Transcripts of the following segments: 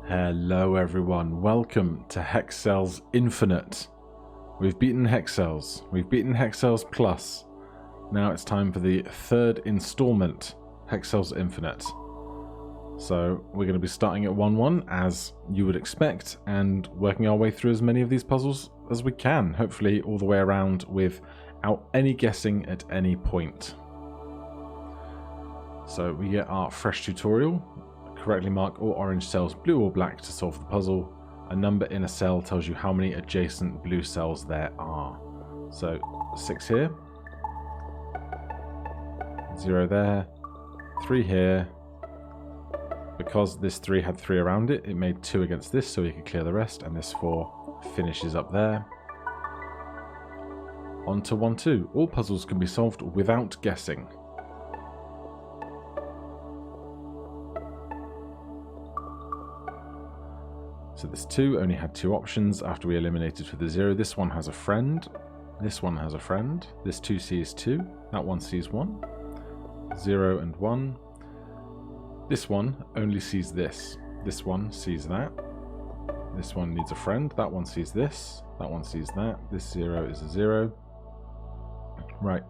Hello everyone, welcome to Hexcells Infinite. We've beaten Hexcells, we've beaten Hexcells Plus. Now it's time for the third installment, Hexcells Infinite. So we're going to be starting at 1-1 as you would expect and working our way through as many of these puzzles as we can, hopefully all the way around without any guessing at any point. So we get our fresh tutorial. Correctly mark all orange cells blue or black to solve the puzzle. A number in a cell tells you how many adjacent blue cells there are. So 6 here, 0 there, 3 here. Because this 3 had 3 around it, it made 2 against this so we could clear the rest, and this 4 finishes up there. On to 1-2. All puzzles can be solved without guessing. So this 2 only had 2 options after we eliminated for the 0. This one has a friend. This one has a friend. This 2 sees 2. That one sees 1. 0 and 1. This one only sees this. This one sees that. This one needs a friend. That one sees this. That one sees that. This 0 is a 0. Right.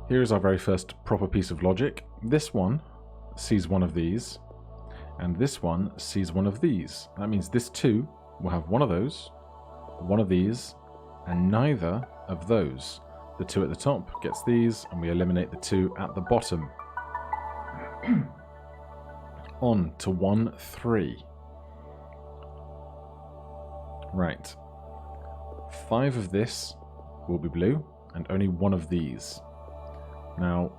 Here is our very first proper piece of logic. This one sees one of these. And this one sees one of these. That means this 2 will have one of those, one of these, and neither of those. The 2 at the top gets these, and we eliminate the 2 at the bottom. On to 1-3. Right. 5 of this will be blue, and only 1 of these. Now,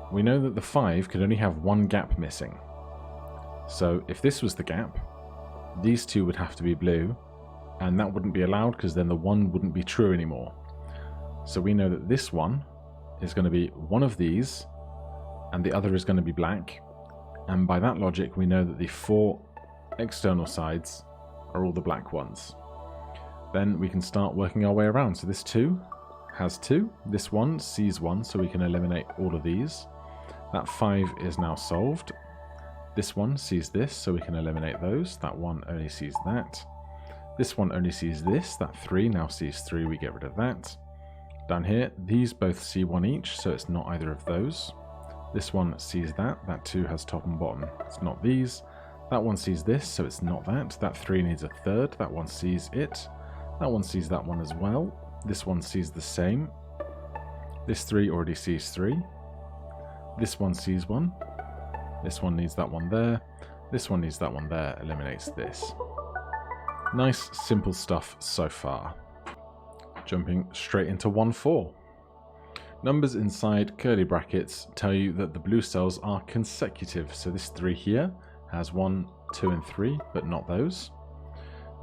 we know that the 5 could only have 1 gap missing. So if this was the gap, these 2 would have to be blue, and that wouldn't be allowed because then the 1 wouldn't be true anymore. So we know that this one is going to be one of these, and the other is going to be black, and by that logic we know that the 4 external sides are all the black ones. Then we can start working our way around. So this 2 has 2, this 1 sees 1, so we can eliminate all of these. That 5 is now solved. This one sees this, so we can eliminate those. That one only sees that. This one only sees this. That 3 now sees 3, we get rid of that. Down here, these both see 1 each, so it's not either of those. This one sees that. That 2 has top and bottom. It's not these. That one sees this, so it's not that. That 3 needs a third. That one sees it. That one sees that one as well. This one sees the same. This 3 already sees 3. This one sees 1. This one needs that one there. This one needs that one there. Eliminates this. Nice, simple stuff so far. Jumping straight into 1-4. Numbers inside curly brackets tell you that the blue cells are consecutive. So this 3 here has 1, 2, and 3, but not those.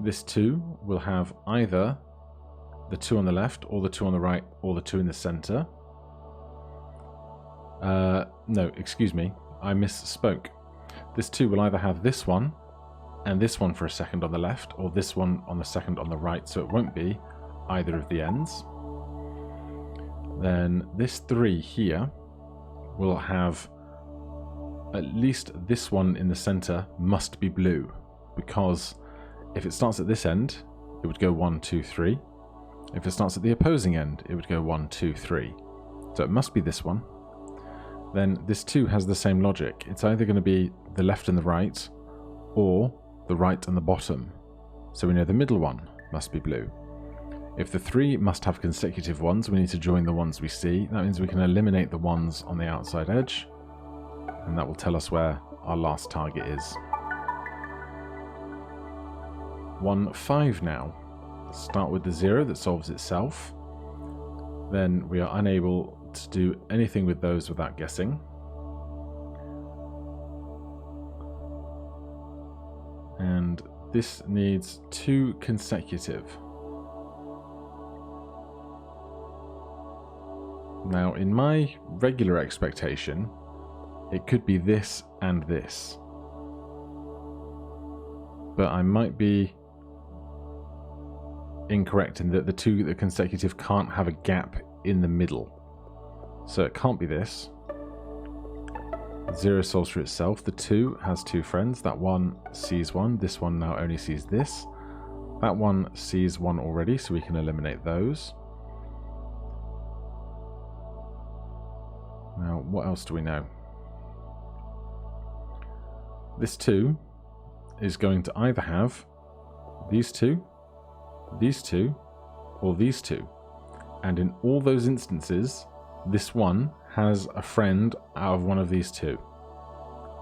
This 2 will have either the 2 on the left, or the 2 on the right, or the 2 in the center. No, excuse me. I misspoke. This 2 will either have this one and this one for a second on the left, or this one on the second on the right, so it won't be either of the ends. Then this 3 here will have at least this one in the center must be blue, because if it starts at this end, it would go 1, 2, 3. If it starts at the opposing end, it would go 1, 2, 3. So it must be this one. Then this 2 has the same logic. It's either going to be the left and the right, or the right and the bottom. So we know the middle one must be blue. If the 3 must have consecutive ones, we need to join the ones we see. That means we can eliminate the ones on the outside edge, and that will tell us where our last target is. 1-5 now. Let's start with the 0 that solves itself. Then we are unable to do anything with those without guessing. And this needs 2 consecutive. Now, in my regular expectation, it could be this and this. But I might be incorrect in that the 2 that are consecutive can't have a gap in the middle. So it can't be this. 0 solves for itself. The 2 has 2 friends. That one sees 1. This one now only sees this. That one sees 1 already, so we can eliminate those. Now, what else do we know? This 2 is going to either have these two, or these two. And in all those instances, this one has a friend out of one of these two.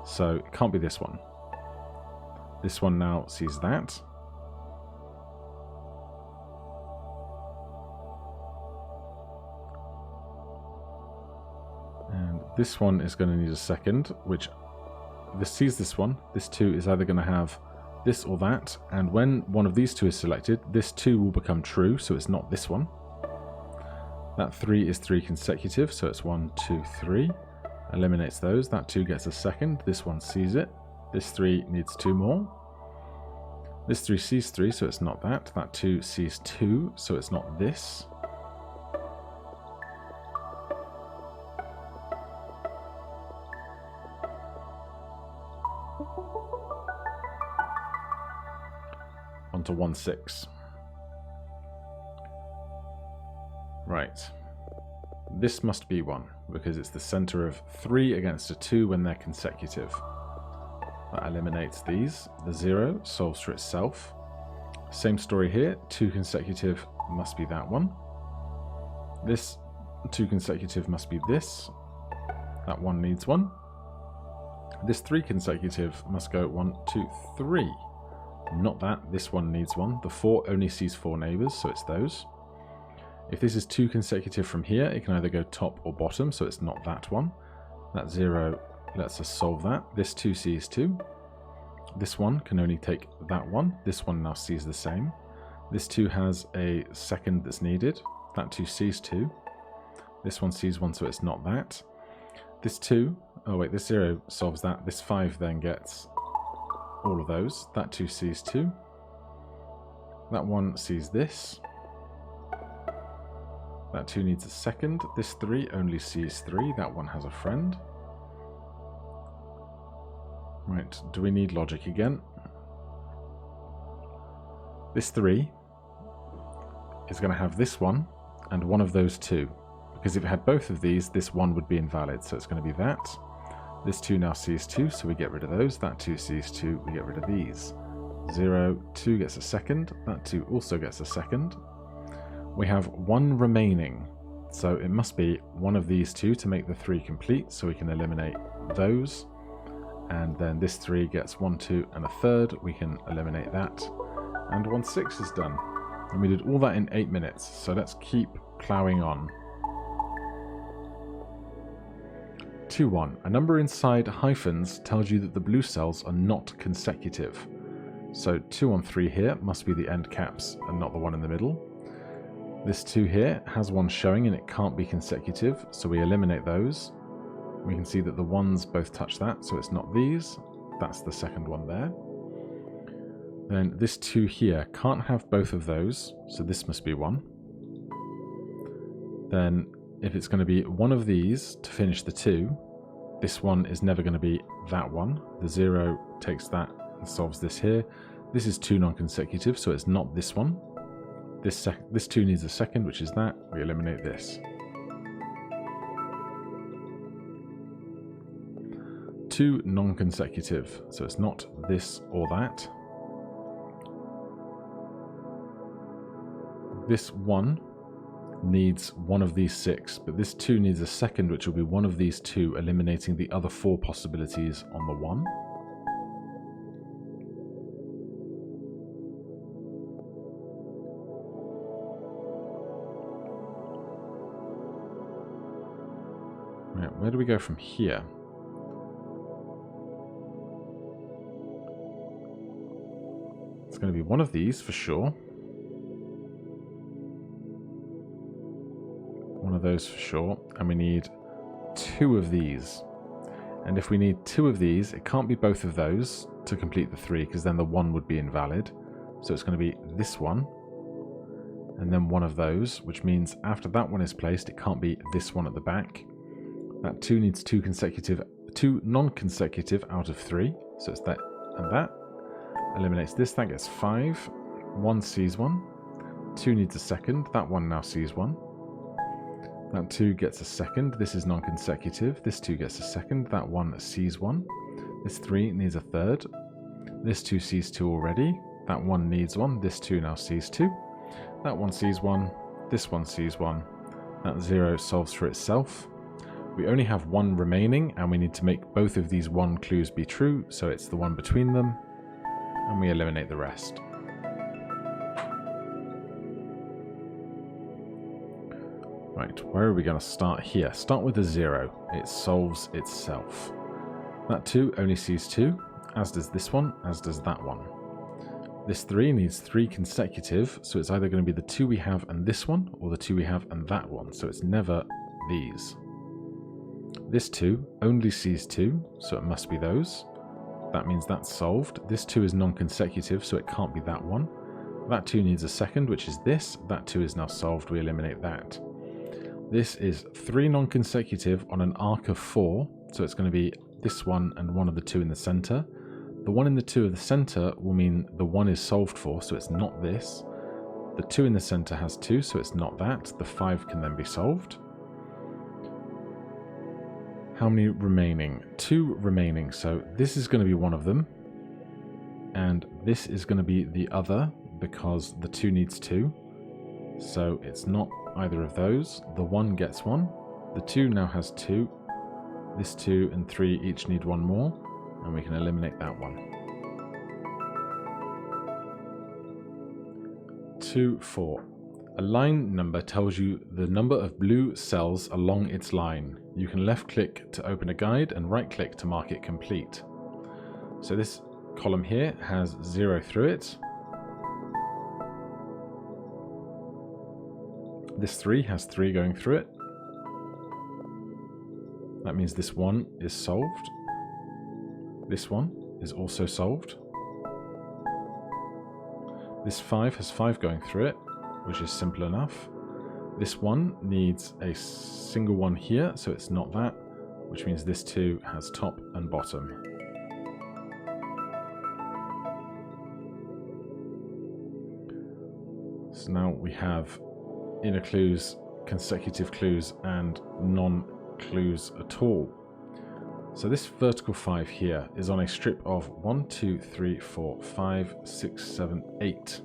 So it can't be this one. This one now sees that. And this one is going to need a second, which this sees this one. This 2 is either going to have this or that. And when one of these two is selected, this 2 will become true, so it's not this one. That 3 is 3 consecutive, so it's 1, 2, 3. Eliminates those. That 2 gets a second. This one sees it. This 3 needs 2 more. This 3 sees 3, so it's not that. That 2 sees 2, so it's not this. On to 1, 6. Right. This must be 1, because it's the center of 3 against a 2 when they're consecutive. That eliminates these. The 0 solves for itself. Same story here. 2 consecutive must be that one. This 2 consecutive must be this. That one needs 1. This 3 consecutive must go 1, 2, 3. Not that. This one needs 1. The 4 only sees 4 neighbors, so it's those. If this is 2 consecutive from here, it can either go top or bottom, so it's not that one. That 0 lets us solve that. This 2 sees 2. This one can only take that one. This one now sees the same. This 2 has a second that's needed. That 2 sees 2. This one sees 1, so it's not that. This 2, oh wait, this 0 solves that. This 5 then gets all of those. That 2 sees 2. That one sees this. That 2 needs a second. This 3 only sees 3. That one has a friend. Right, do we need logic again? This 3 is going to have this one and one of those 2. Because if it had both of these, this 1 would be invalid. So it's going to be that. This 2 now sees 2, so we get rid of those. That 2 sees 2, we get rid of these. 0, 2 gets a second. That 2 also gets a second. We have 1 remaining, so it must be one of these 2 to make the 3 complete, so we can eliminate those. And then this 3 gets 1, 2, and a third. We can eliminate that. And 1, 6 is done. And we did all that in 8 minutes, so let's keep ploughing on. 2, 1. A number inside hyphens tells you that the blue cells are not consecutive. So 2 on 3 here must be the end caps and not the one in the middle. This 2 here has 1 showing and it can't be consecutive, so we eliminate those. We can see that the 1s both touch that, so it's not these. That's the second one there. Then this 2 here can't have both of those, so this must be 1. Then if it's going to be one of these to finish the 2, this one is never going to be that one. The 0 takes that and solves this here. This is 2 non-consecutive, so it's not this one. This 2 needs a second, which is that. We eliminate this. 2 non-consecutive, so it's not this or that. This 1 needs one of these 6, but this 2 needs a second, which will be one of these 2, eliminating the other 4 possibilities on the 1. Right, where do we go from here? It's going to be one of these for sure. One of those for sure. And we need 2 of these. And if we need 2 of these, it can't be both of those to complete the 3, because then the 1 would be invalid. So it's going to be this one. And then one of those, which means after that one is placed, it can't be this one at the back. That 2 needs two non-consecutive out of 3. So it's that and that. Eliminates this, that gets 5. 1 sees 1. 2 needs a second, that one now sees 1. That 2 gets a second, this is non-consecutive. This 2 gets a second, that 1 sees 1. This 3 needs a third. This 2 sees 2 already. That 1 needs 1, this 2 now sees 2. That 1 sees 1, this 1 sees 1. That 0 solves for itself. We only have 1 remaining, and we need to make both of these 1 clues be true, so it's the one between them, and we eliminate the rest. Right, where are we going to start here? Start with a 0. It solves itself. That 2 only sees 2, as does this one, as does that one. This 3 needs 3 consecutive, so it's either going to be the 2 we have and this one, or the 2 we have and that one, so it's never these. This 2 only sees 2, so it must be those. That means that's solved. This 2 is non-consecutive, so it can't be that one. That 2 needs a second, which is this. That 2 is now solved, we eliminate that. This is 3 non-consecutive on an arc of 4, so it's going to be this one and one of the 2 in the center. The 1 in the 2 of the center will mean the 1 is solved for, so it's not this. The 2 in the center has 2, so it's not that. The 5 can then be solved. How many remaining? 2 remaining, so this is going to be one of them. And this is going to be the other, because the 2 needs 2. So it's not either of those. The 1 gets 1. The 2 now has 2. This 2 and 3 each need 1 more, and we can eliminate that one. 2, 4. A line number tells you the number of blue cells along its line. You can left click to open a guide and right click to mark it complete. So this column here has 0 through it. This 3 has 3 going through it. That means this 1 is solved. This one is also solved. This 5 has 5 going through it, which is simple enough. This 1 needs a single one here, so it's not that, which means this 2 has top and bottom. So now we have inner clues, consecutive clues, and non-clues at all. So this vertical 5 here is on a strip of 1, 2, 3, 4, 5, 6, 7, 8.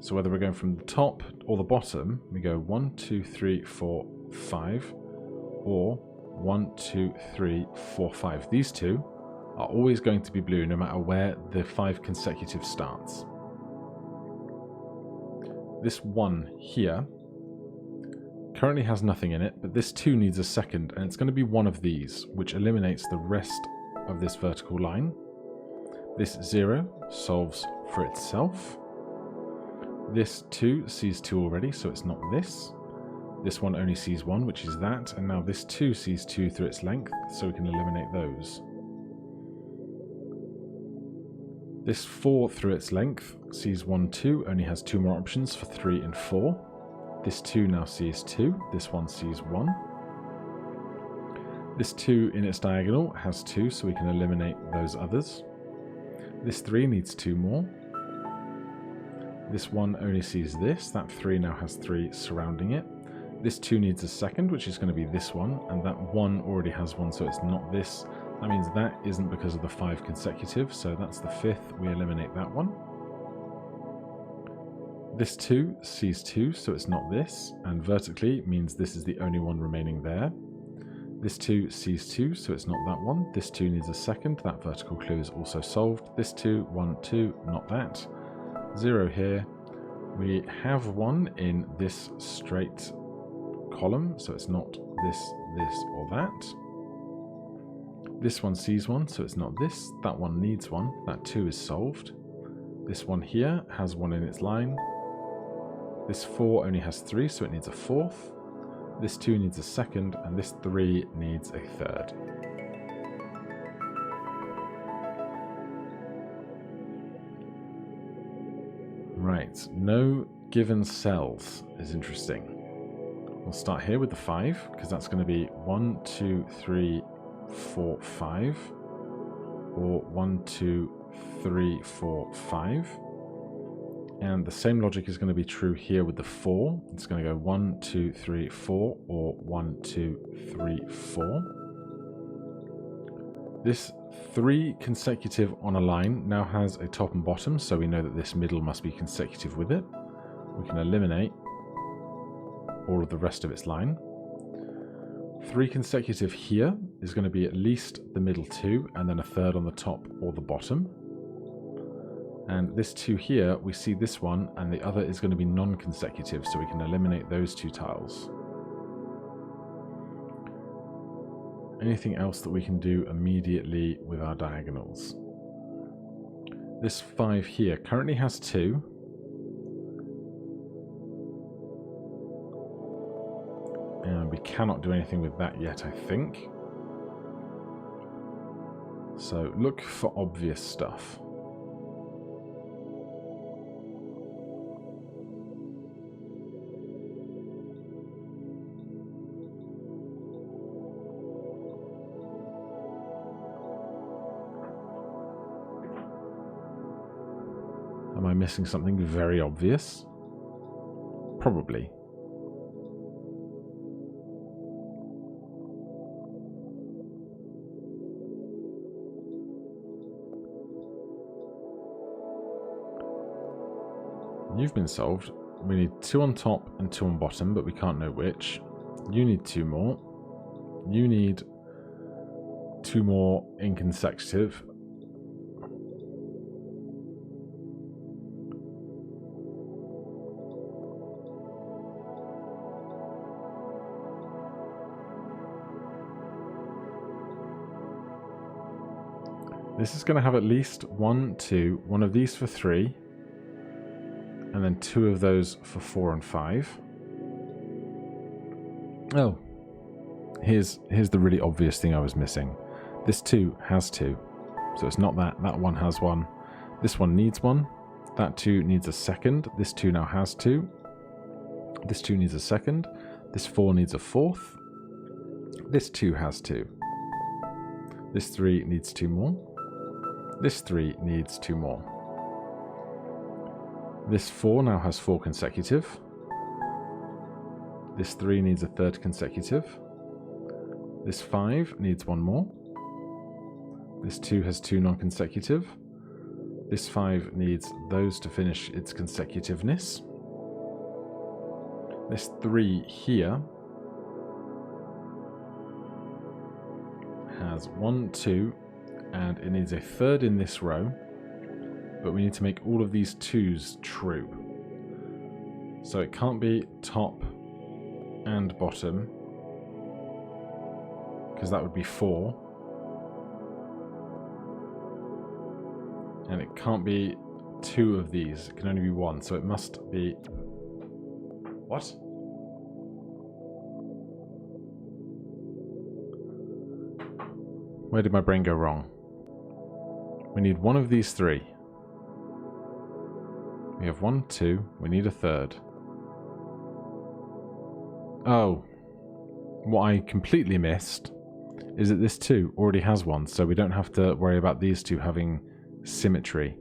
So whether we're going from the top or the bottom, we go 1, 2, 3, 4, 5, or 1, 2, 3, 4, 5. These 2 are always going to be blue no matter where the 5 consecutive starts. This 1 here currently has nothing in it, but this 2 needs a second, and it's going to be one of these, which eliminates the rest of this vertical line. This 0 solves for itself. This 2 sees 2 already, so it's not this. This one only sees 1, which is that, and now this 2 sees 2 through its length, so we can eliminate those. This 4 through its length sees 1, 2, only has 2 more options for 3 and 4. This 2 now sees 2, this one sees 1. This 2 in its diagonal has 2, so we can eliminate those others. This 3 needs 2 more. This 1 only sees this, that 3 now has 3 surrounding it. This 2 needs a second, which is going to be this one, and that 1 already has 1, so it's not this. That means that isn't because of the 5 consecutive, so that's the 5th, we eliminate that one. This 2 sees 2, so it's not this, and vertically means this is the only one remaining there. This 2 sees 2, so it's not that one. This 2 needs a second, that vertical clue is also solved. This 2, 1, 2, not that. 0 here. We have 1 in this straight column, so it's not this, this, or that. This one sees 1, so it's not this. That one needs 1. That 2 is solved. This one here has 1 in its line. This 4 only has 3, so it needs a 4th. This 2 needs a second, and this 3 needs a third. Right, no given cells is interesting. We'll start here with the 5, because that's going to be 1, 2, 3, 4, 5. Or 1, 2, 3, 4, 5. And the same logic is going to be true here with the 4. It's going to go 1, 2, 3, 4, or 1, 2, 3, 4. This 3 consecutive on a line now has a top and bottom, so we know that this middle must be consecutive with it. We can eliminate all of the rest of its line. 3 consecutive here is going to be at least the middle 2, and then a third on the top or the bottom. And this 2 here, we see this one, and the other is going to be non-consecutive, so we can eliminate those 2 tiles. Anything else that we can do immediately with our diagonals? This 5 here currently has 2. And we cannot do anything with that yet, I think. So look for obvious stuff. Am I missing something very obvious? Probably. You've been solved. We need 2 on top and 2 on bottom, but we can't know which. You need 2 more. You need 2 more inconsecutive. This is going to have at least 1, 2, one of these for 3. And then 2 of those for 4 and 5. Oh, here's the really obvious thing I was missing. This 2 has 2, so it's not that. That one has 1. This one needs 1. That 2 needs a second. This 2 now has 2. This 2 needs a second. This 4 needs a fourth. This 2 has 2. This 3 needs 2 more. This 3 needs 2 more. This 4 now has 4 consecutive. This 3 needs a third consecutive. This 5 needs 1 more. This 2 has 2 non-consecutive. This 5 needs those to finish its consecutiveness. This 3 here has 1, 2, and it needs a third in this row. But we need to make all of these 2s true. So it can't be top and bottom, because that would be 4. And it can't be 2 of these, it can only be 1, so it must be... What? Where did my brain go wrong? We need 1 of these 3. We have 1, 2, we need a third. Oh, what I completely missed is that this 2 already has 1, so we don't have to worry about these 2 having symmetry.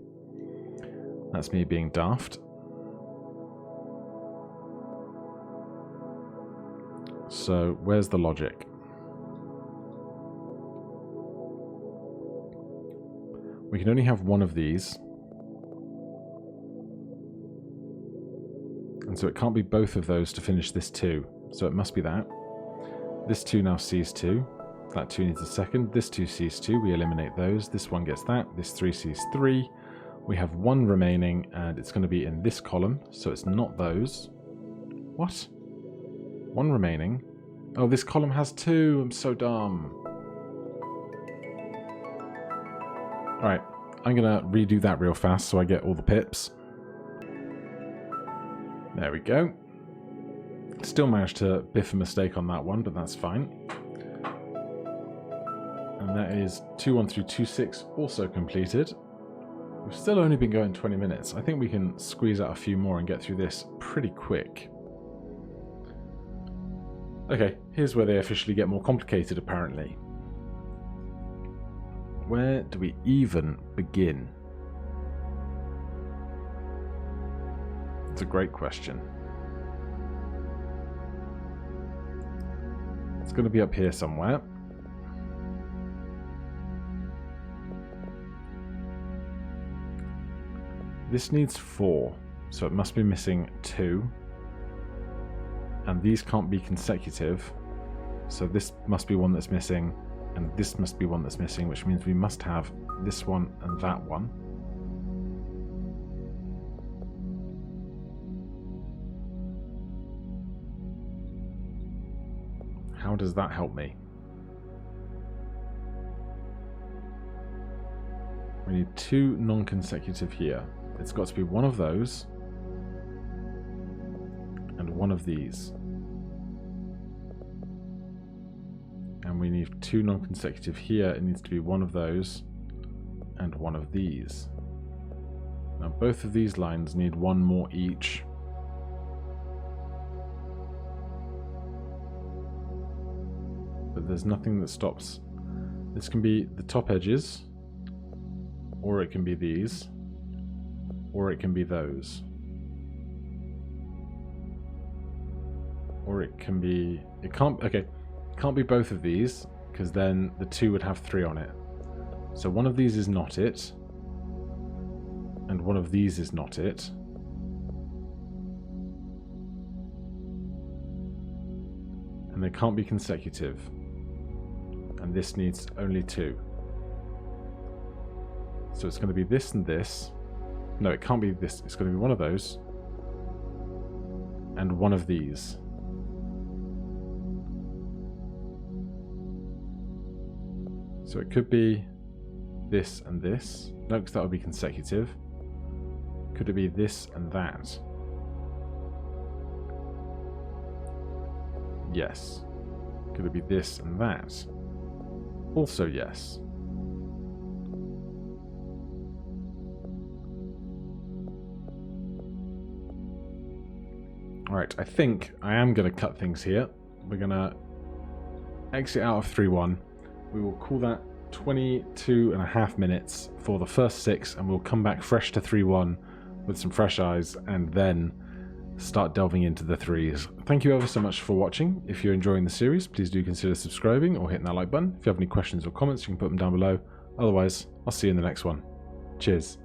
That's me being daft. So, where's the logic? We can only have 1 of these. And so it can't be both of those to finish this 2. So it must be that. This 2 now sees 2. That 2 needs a second. This 2 sees 2. We eliminate those. This 1 gets that. This 3 sees 3. We have 1 remaining, and it's going to be in this column. So it's not those. What? 1 remaining. Oh, this column has 2. I'm so dumb. Alright, I'm going to redo that real fast so I get all the pips. There we go. Still managed to biff a mistake on that one, but that's fine. And that is 2-1 through 2-6 also completed. We've still only been going 20 minutes. I think we can squeeze out a few more and get through this pretty quick. Okay, here's where they officially get more complicated, apparently. Where do we even begin? It's a great question. It's going to be up here somewhere. This needs 4, so it must be missing 2. And these can't be consecutive, so this must be one that's missing, and this must be one that's missing, which means we must have this one and that one. How does that help me? We need 2 non-consecutive here. It's got to be one of those and one of these. And we need 2 non-consecutive here. It needs to be one of those and one of these. Now both of these lines need 1 more each. But there's nothing that stops. This can be the top edges, or it can be these, or it can be those. Or it can be, it can't be both of these, because then the 2 would have 3 on it. So one of these is not it, and one of these is not it. And they can't be consecutive. And this needs only 2. So it's going to be this and this. No, it can't be this. It's going to be one of those. And one of these. So it could be this and this. No, because that would be consecutive. Could it be this and that? Yes. Could it be this and that? Also yes. Alright, I think I am going to cut things here. We're going to exit out of 3.1. We will call that 22.5 minutes for the first 6, and we'll come back fresh to 3.1 with some fresh eyes, and then start delving into the 3s. Thank you ever so much for watching. If you're enjoying the series, please do consider subscribing or hitting that like button. If you have any questions or comments, you can put them down below. Otherwise, I'll see you in the next one. Cheers.